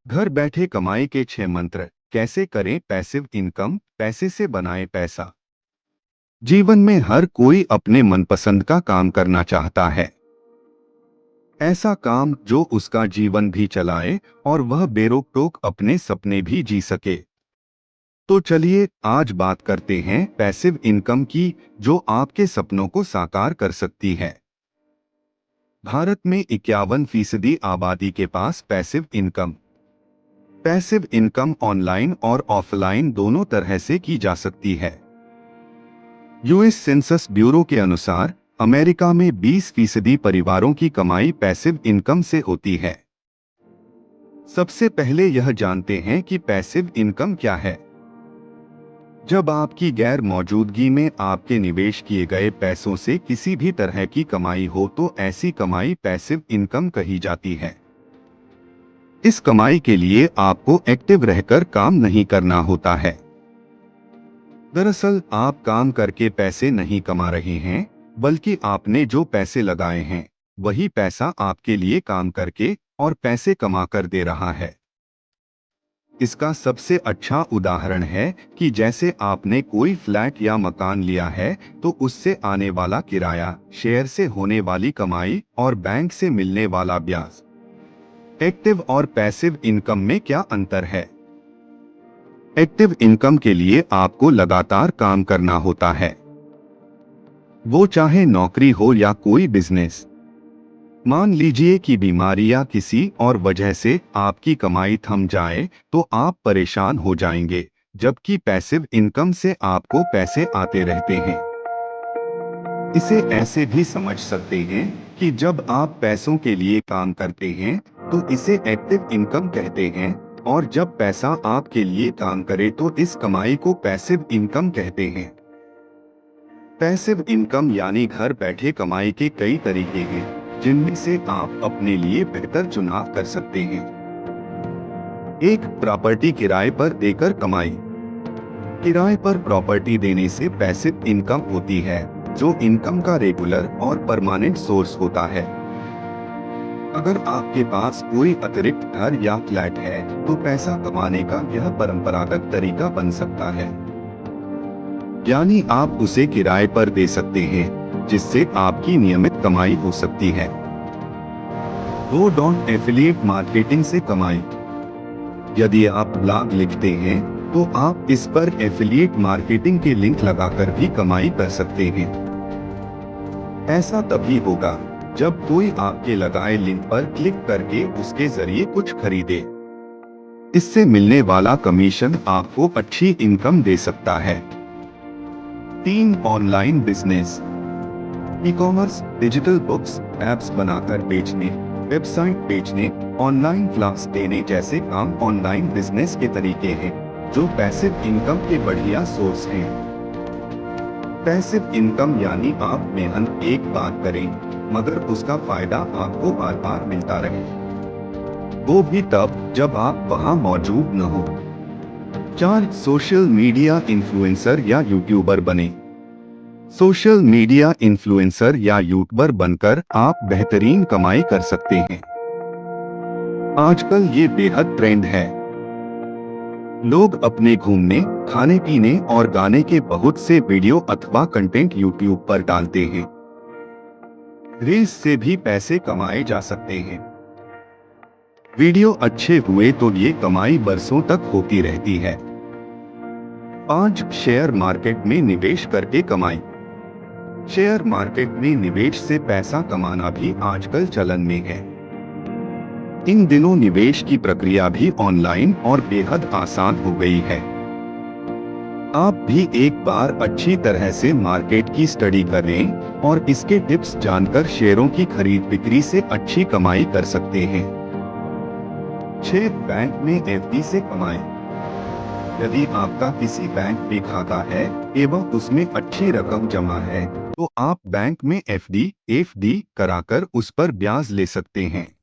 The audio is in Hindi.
घर बैठे कमाई के 6 मंत्र कैसे करें पैसिव इनकम, पैसे से बनाए पैसा। जीवन में हर कोई अपने मनपसंद का काम करना चाहता है। ऐसा काम जो उसका जीवन भी चलाए और वह बेरोक टोक अपने सपने भी जी सके। तो चलिए आज बात करते हैं पैसिव इनकम की, जो आपके सपनों को साकार कर सकती है। भारत में 51% आबादी के पास पैसिव इनकम ऑनलाइन और ऑफलाइन दोनों तरह से की जा सकती है। यूएस सेंसस ब्यूरो के अनुसार अमेरिका में 20% परिवारों की कमाई पैसिव इनकम से होती है। सबसे पहले यह जानते हैं कि पैसिव इनकम क्या है। जब आपकी गैर मौजूदगी में आपके निवेश किए गए पैसों से किसी भी तरह की कमाई हो तो ऐसी कमाई पैसिव इनकम कही जाती है। इस कमाई के लिए आपको एक्टिव रहकर काम नहीं करना होता है। दरअसल आप काम करके पैसे नहीं कमा रहे हैं, बल्कि आपने जो पैसे लगाए हैं वही पैसा आपके लिए काम करके और पैसे कमा कर दे रहा है। इसका सबसे अच्छा उदाहरण है कि जैसे आपने कोई फ्लैट या मकान लिया है तो उससे आने वाला किराया, शेयर से होने वाली कमाई और बैंक से मिलने वाला ब्याज। एक्टिव और पैसिव इनकम में क्या अंतर है? एक्टिव इनकम के लिए आपको लगातार काम करना होता है, वो चाहे नौकरी हो या कोई बिजनेस। मान लीजिए कि बीमारी या किसी और वजह से आपकी कमाई थम जाए तो आप परेशान हो जाएंगे, जबकि पैसिव इनकम से आपको पैसे आते रहते हैं। इसे ऐसे भी समझ सकते हैं कि जब आप पैसों के लिए काम करते हैं तो इसे एक्टिव इनकम कहते हैं, और जब पैसा आपके लिए काम करे तो इस कमाई को पैसिव इनकम कहते हैं। पैसिव इनकम यानी घर बैठे कमाई के कई तरीके हैं, जिनमें से आप अपने लिए बेहतर चुनाव कर सकते हैं। एक, प्रॉपर्टी किराए पर देकर कमाई। किराए पर प्रॉपर्टी देने से पैसिव इनकम होती है, जो इनकम का रेगुलर और परमानेंट सोर्स होता है। अगर आपके पास कोई अतिरिक्त घर या फ्लैट है तो पैसा कमाने का यह परंपरागत तरीका बन सकता है, यानी आप उसे किराए पर दे सकते हैं, जिससे आपकी नियमित कमाई हो सकती है। दो, डॉट एफिलिएट मार्केटिंग से कमाई। यदि आप ब्लॉग लिखते हैं तो आप इस पर एफिलिएट मार्केटिंग के लिंक लगाकर भी कमाई कर सकते हैं। ऐसा तभी होगा जब कोई आपके लगाए लिंक पर क्लिक करके उसके जरिए कुछ खरीदे। इससे मिलने वाला कमीशन आपको अच्छी इनकम दे सकता है। 3, online business. E commerce, digital books, apps बनाकर बेचने, वेबसाइट बेचने, ऑनलाइन क्लास देने जैसे काम ऑनलाइन बिजनेस के तरीके हैं, जो पैसिव इनकम के बढ़िया सोर्स हैं। पैसिव इनकम यानी आप मेहनत एक बार करें, मगर उसका फायदा आपको बार बार मिलता रहे, वो भी तब जब आप वहां मौजूद न हो। 4, सोशल मीडिया इन्फ्लुएंसर या यूट्यूबर बने। सोशल मीडिया इन्फ्लुएंसर या यूट्यूबर बनकर आप बेहतरीन कमाई कर सकते हैं। आजकल ये बेहद ट्रेंड है। लोग अपने घूमने, खाने पीने और गाने के बहुत से वीडियो अथवा कंटेंट यूट्यूब पर डालते हैं। रील्स से भी पैसे कमाए जा सकते हैं। वीडियो अच्छे हुए तो ये कमाई बरसों तक होती रहती है। 5, शेयर मार्केट में निवेश करके कमाई। शेयर मार्केट में निवेश से पैसा कमाना भी आजकल चलन में है। इन दिनों निवेश की प्रक्रिया भी ऑनलाइन और बेहद आसान हो गई है। आप भी एक बार अच्छी तरह से मार्केट की स्टडी करें और इसके टिप्स जानकर शेयरों की खरीद बिक्री से अच्छी कमाई कर सकते हैं। 6, बैंक में एफडी से कमाई। यदि आपका किसी बैंक में खाता है एवं उसमें अच्छी रकम जमा है तो आप बैंक में एफडी कराकर उस पर ब्याज ले सकते हैं।